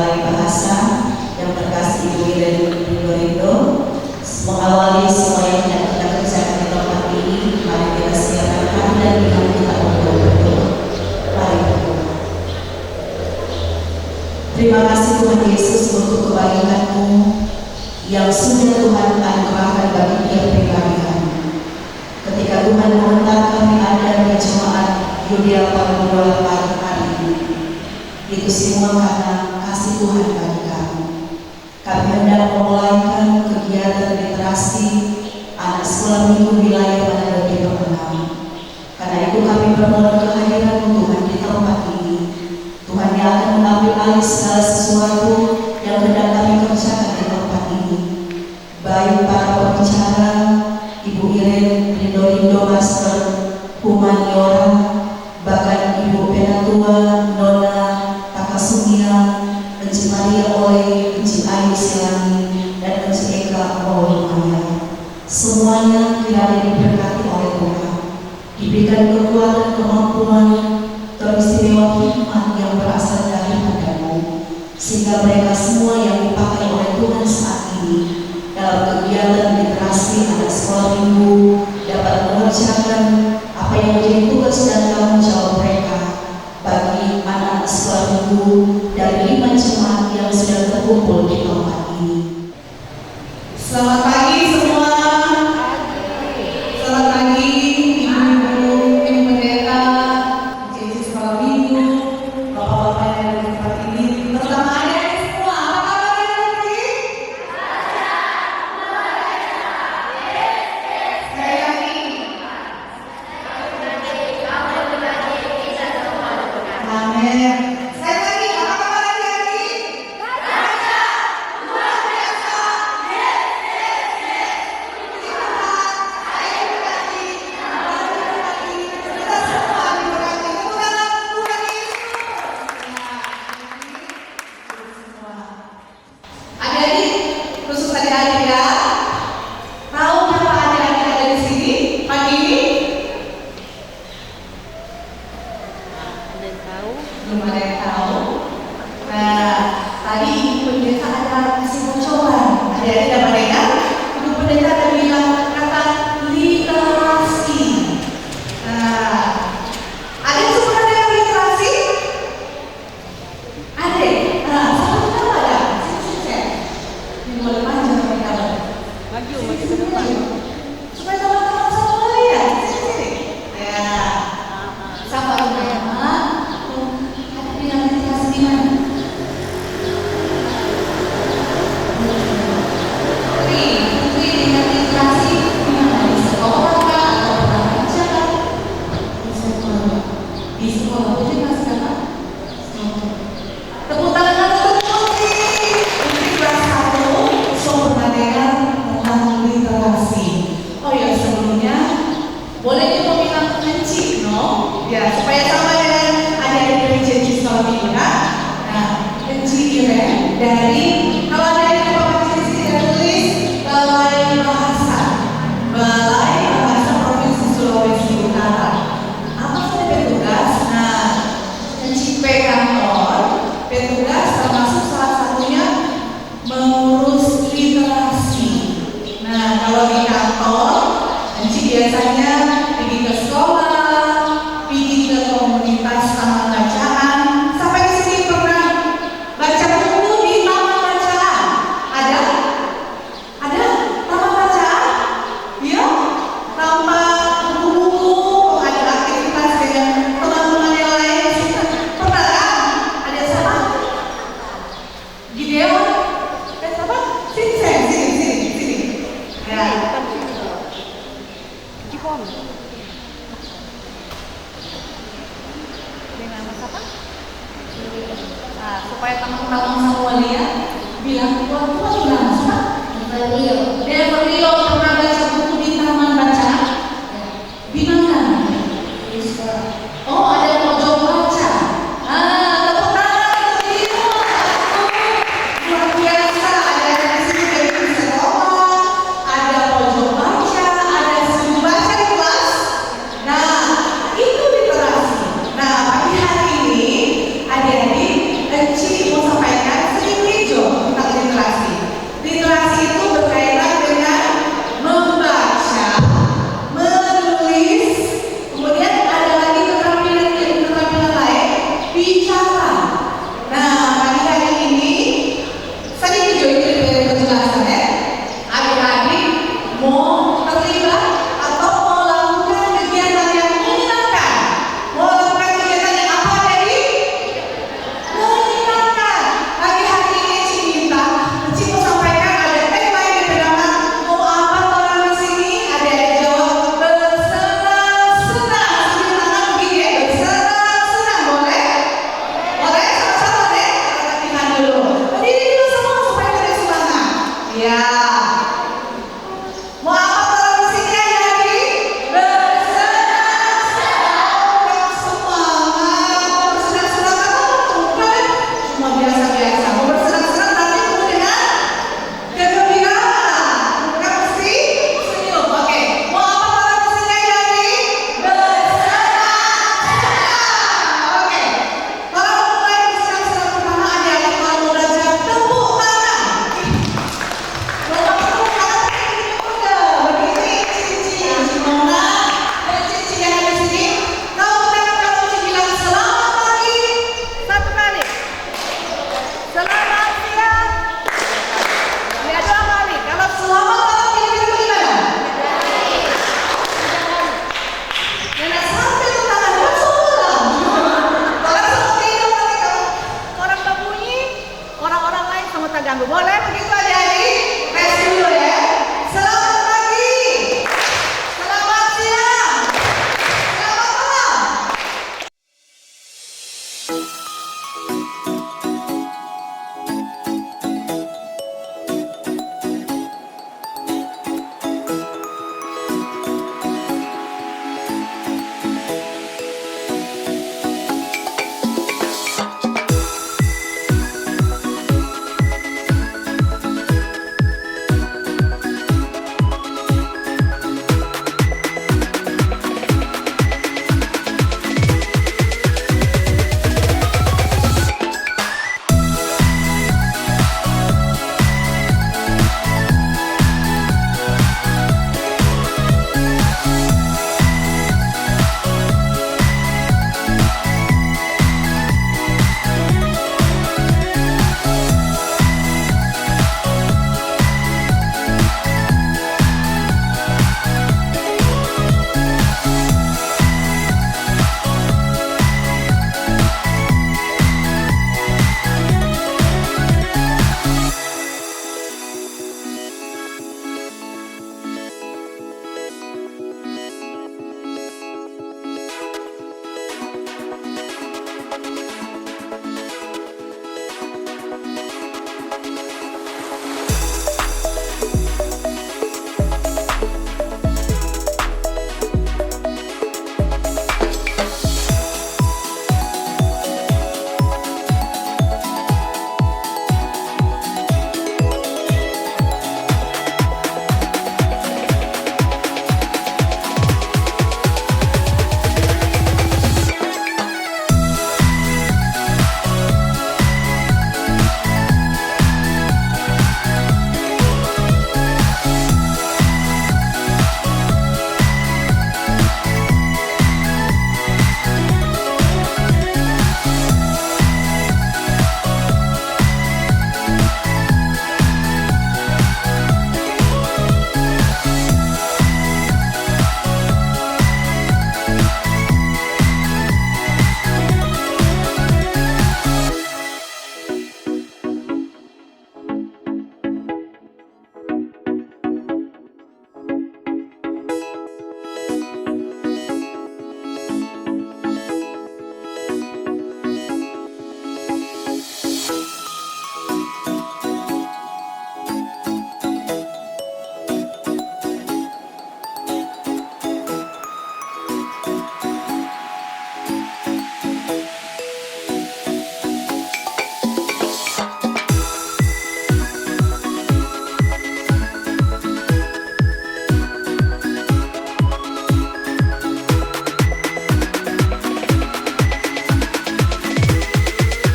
Balai Bahasa yang terkasih Ibu Irene Rindo, mengawali semua yang hendak kita kerjakan di tempat ini. Mari kita siapkan hati dan iman kita untuk berdoa. Mari berdoa. Terima kasih Tuhan Yesus untuk kebaikan-Mu yang sudah Tuhan anugerahkan bagi tiap pribadi kami. Ketika Tuhan menghentak kami ada di jemaat Yudea Pamudola pagi hari ini, itu semua karena kasih Tuhan bagi kami. Kami hendak memulaikan kegiatan literasi anak sekolah minggu wilayah Manado di Pemenang. Karena itu kami bermohon kehadiran Tuhan di tempat ini. Tuhan yang akan mengambil alih segala sesuatu yang hendak kami kerjakan di tempat ini. Baik para pembicara, Ibu Irene Rindo Master, Humaniora, bahkan Ibu Penatua, Nona Takasumia, Enci Maria Oleh, Enci Ayu Silani, dan Enci Eka Maulumaya. Semuanya kiranya diberkati oleh Tuhan, diberikan kekuatan, kemampuan, teristimewa hikmat yang berasal dari Padamu, sehingga mereka semua yang dipakai oleh Tuhan saat ini dalam kegiatan literasi anak sekolah minggu dapat mengerjakan apa yang menjadi tugas dan tanggung jawab mereka bagi anak sekolah minggu dari 5 jemaat yang sudah terkumpul di tempat ini. Selamat pagi semua. Selamat pagi ibu-ibu, ibu pendeta, cici sekolah minggu, bapak-bapak yang ada di tempat ini, terutama adik semua. Apa kabarnya nanti? Sekali lagi. Amin. Sekali lagi, apa kabar adik-adik? Adik-adik, khusus adik-adik ya. Tahu berapa adik-adik ada di sini pagi ini? Belum ada yang tahu. Nah, tadi Ibu Pendeta ada kasih bocoran. Adik-adik dapat dengar? Ibu Pendeta ada bilang kata literasi. Nah, adik suka dengan literasi? Adik, nah, satu nama ada. Sini. Ini boleh panjang mereka. Maju ke depan. Supaya teman-teman semua lihat. Sini. Ya. Siapa nama? Ada bilang literasi di mana? Putri dengan literasi di mana? Di sekolah kah? Atau pernah baca kah? Di sekolah. Di sekolah. Putri masih apa? Tepuk tangan untuk Putri. Putri kelas 1 sumber materi tentang literasi. Oh ya, sebelumnya boleh juga bilang Enci, no? Ya, supaya sama dengan adik-adik dari janji sekolah minggu ya. Nah, Enci Irene dari, kalau ada yang bapak di sini ada tulis Balai Bahasa Provinsi Sulawesi Utara. Apa saja petugas? Nah, Enci P kantor, petugas termasuk salah satunya mengurus literasi. Nah, kalau di kantor, Enci biasanya pergi ke sekolah, pergi ke komunitas taman bacaan. Sampai di sini pernah baca buku di taman bacaan? Ada? Ada taman bacaan? Ya? Tanpa buku-buku, ada aktivitas dengan teman-teman yang lain. Pernah kan? Ada siapa? Gideon? Ada siapa? Sini. Ya. Jipon. Dengan apa? Nah, supaya teman-teman semua lihat, bilang tuan bilang apa? Deverio pernah baca buku di taman bacaan? Di mana? Oh, ada pojok baca. Tepuk tangan untuk dia. Luar biasa. Ada di sini dari sekolah, ada pojok baca, ada studio baca di kelas. Nah, itu literasi. Nah, pagi hari ini adik-adik Enci mau sampaikan terganggu. Boleh begitu adik-adik? Tes dulu ya. Selamat pagi. Selamat siang. Selamat malam.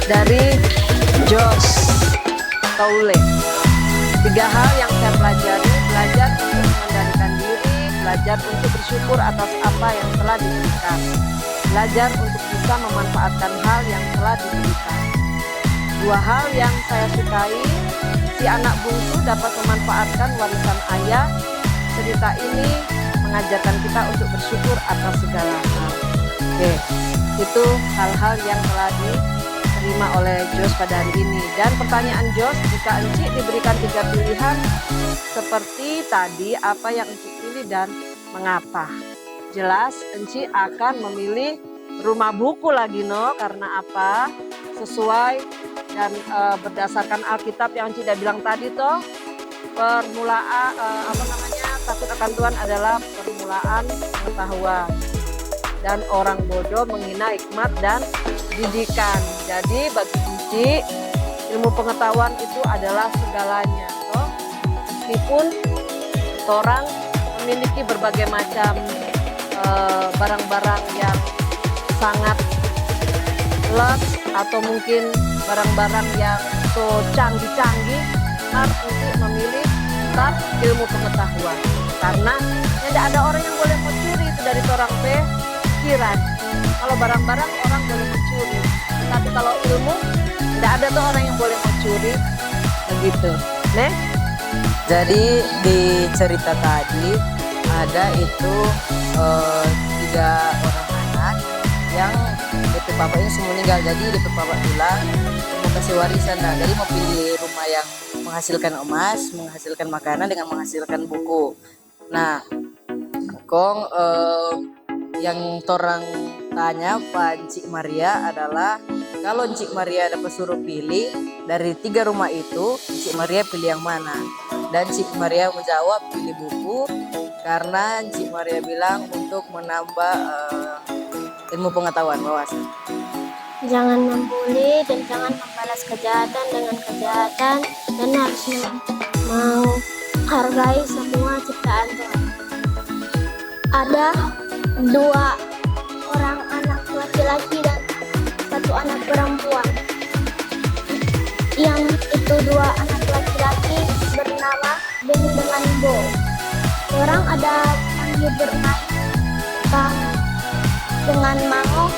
Dari Jos Kaule. 3 hal yang saya pelajari: belajar untuk mengendalikan diri, belajar untuk bersyukur atas apa yang telah diberikan, belajar untuk bisa memanfaatkan hal yang telah diberikan. 2 hal yang saya sukai: si anak bungsu dapat memanfaatkan warisan ayah. Cerita ini mengajarkan kita untuk bersyukur atas segala hal. Oke, itu hal-hal yang telah diterima oleh Jos pada hari ini. Dan pertanyaan Jos, jika Enci diberikan 3 pilihan seperti tadi, apa yang Enci pilih dan mengapa? Jelas Enci akan memilih rumah buku lagi, no. Karena apa? Sesuai dan berdasarkan Alkitab yang Enci udah bilang tadi toh, permulaan takut akan Tuhan adalah permulaan pengetahuan, dan orang bodoh menghina hikmat dan didikan. Jadi bagi Enci, ilmu pengetahuan itu adalah segalanya toh. Meskipun orang memiliki berbagai macam barang-barang yang sangat lux atau mungkin barang-barang yang so canggih-canggih, harus Enci memilih tetap ilmu pengetahuan. Karena tidak ada orang yang boleh mencuri itu dari orang pikiran. Kalau barang-barang orang boleh mencuri, tapi kalau ilmu tidak ada tuh orang yang boleh mencuri, begitu. Jadi di cerita tadi ada itu 3 orang anak yang DP bapaknya semua meninggal. Jadi DP bapak bilang, kasih warisan. Nah, jadi mau pilih rumah yang menghasilkan emas, menghasilkan makanan dengan menghasilkan buku. Nah, Kong yang torang tanya Pak Cik Maria adalah kalau Cik Maria dapat suruh pilih dari 3 rumah itu, Cik Maria pilih yang mana? Dan Cik Maria menjawab pilih buku karena Cik Maria bilang untuk menambah ilmu pengetahuan wawasan. Jangan membuli dan jangan membalas kejahatan dengan kejahatan, dan harus menghargai semua ciptaan Tuhan. Ada 2 orang anak laki-laki dan 1 anak perempuan. Yang itu 2 anak laki-laki bernama Ben dengan Bo. Orang ada panggil bermain dengan Mango.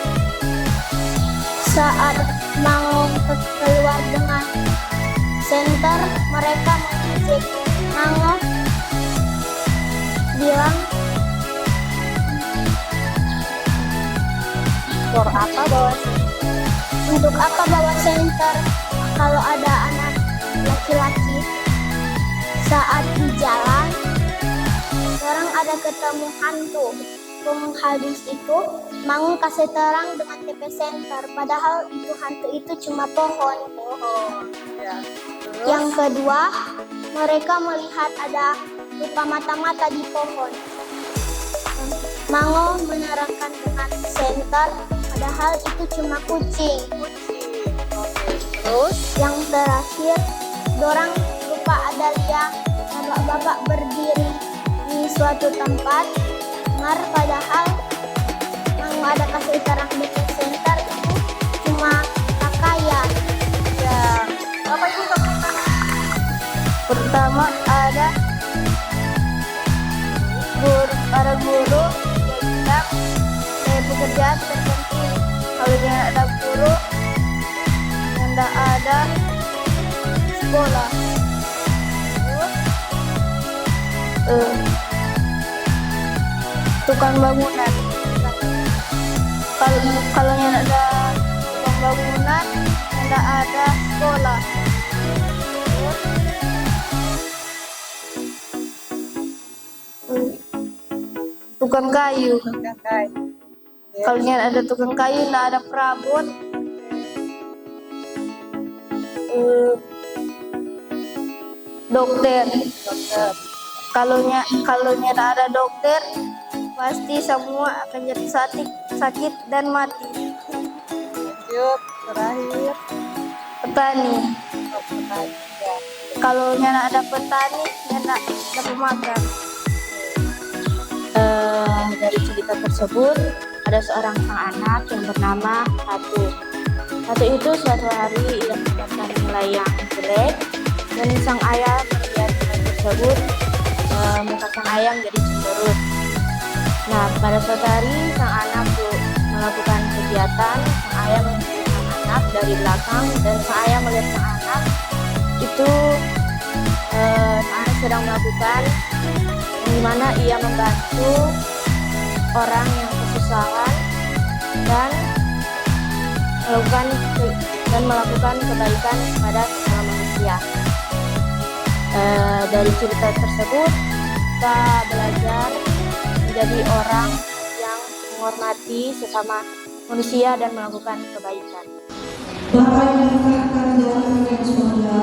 Saat Mango keluar dengan senter, mereka mengejek Mango, bilang, For apa bawa untuk apa bawa senter kalau ada anak laki-laki? Saat di jalan, orang ada ketemu hantu. Hadis itu Mangu kasih terang dengan TP center, padahal itu hantu itu cuma pohon. ya. Yang kedua, mereka melihat ada rupa mata-mata di pohon. Mango menerangkan dengan senter, padahal itu cuma kucing. Terus Yang terakhir, dorang lupa ada lihat bapak-bapak berdiri di suatu tempat, padahal Mango ada kasih terang di center itu cuma pakaian. ya apa itu Pertama ada guru yang bilang pekerjaan terpenting. Kalau yang ada guru, yang tidak ada sekolah. Tukang bangunan. Kalau yang ada tukang bangunan, yang tidak ada sekolah. Tukang kayu. Kalau yang ada tukang kayu, tidak ada perabot. Dokter. Kalau tidak ada dokter, pasti semua akan jadi sakit dan mati. lanjut terakhir Petani. petani ya. Kalau tidak ada petani, tidak dapat makan. Dari cerita tersebut ada seorang sang anak yang bernama Ratu. Ratu itu suatu hari ia mendapatkan nilai yang jelek dan sang ayah melihat nilai tersebut, muka sang ayah menjadi cemberut. Nah, pada suatu hari sang anak melakukan kegiatan, sang ayah melihat sang anak dari belakang dan sang ayah melihat sang anak itu sang anak sedang melakukan di mana ia membantu orang yang kesusahan dan melakukan kebaikan kepada sesama manusia. Dari cerita tersebut kita belajar menjadi orang yang menghormati sesama manusia dan melakukan kebaikan. Bapa yang dimuliakan dalam yang surga,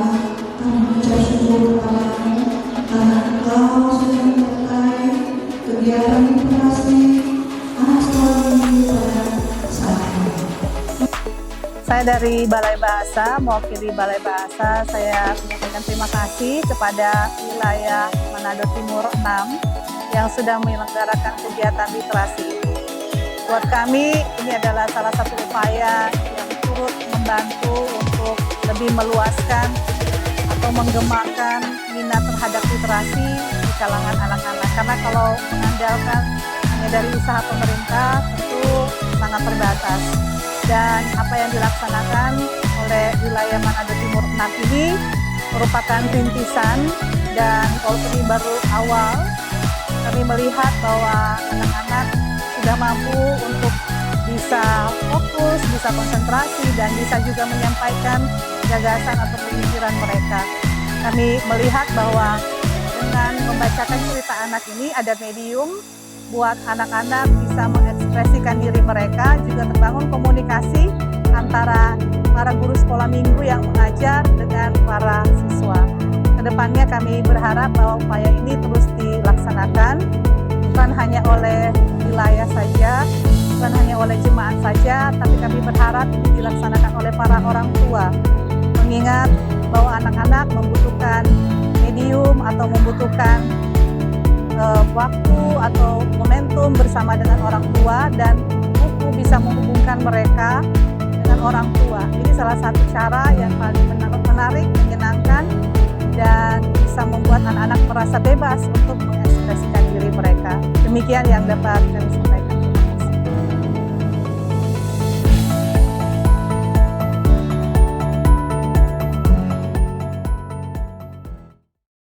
kami mengucap syukur kepadamu karena Engkau sudah menyertai kegiatan literasi anak sekolah minggu pada saat ini. Saya dari Balai Bahasa, mewakili Balai Bahasa, saya menyampaikan terima kasih kepada wilayah Manado Timur 6 yang sudah menyelenggarakan kegiatan literasi. Buat kami, ini adalah salah satu upaya yang turut membantu untuk lebih meluaskan atau menggemakan minat terhadap literasi di kalangan anak-anak. Karena kalau mengandalkan hanya dari usaha pemerintah, tentu sangat terbatas. Dan apa yang dilaksanakan oleh wilayah Manado Timur 6 ini merupakan rintisan, dan kalau ini baru awal, kami melihat bahwa anak-anak sudah mampu untuk bisa fokus, bisa konsentrasi, dan bisa juga menyampaikan gagasan atau pemikiran mereka. Kami melihat bahwa dengan membacakan cerita anak ini ada medium buat anak-anak bisa mengekspresikan diri mereka, juga terbangun komunikasi antara para guru sekolah minggu yang mengajar dengan para siswa. Kedepannya kami berharap bahwa upaya ini terus dilaksanakan, bukan hanya oleh wilayah saja, bukan hanya oleh jemaat saja, tapi kami berharap ini dilaksanakan oleh para orang tua. Mengingat bahwa anak-anak membutuhkan medium atau membutuhkan waktu atau momentum bersama dengan orang tua, dan buku bisa menghubungkan mereka dengan orang tua. Ini salah satu cara yang paling menarik, menyenangkan, dan bisa membuat anak-anak merasa bebas untuk mengekspresikan diri mereka. Demikian yang dapat kami sampaikan.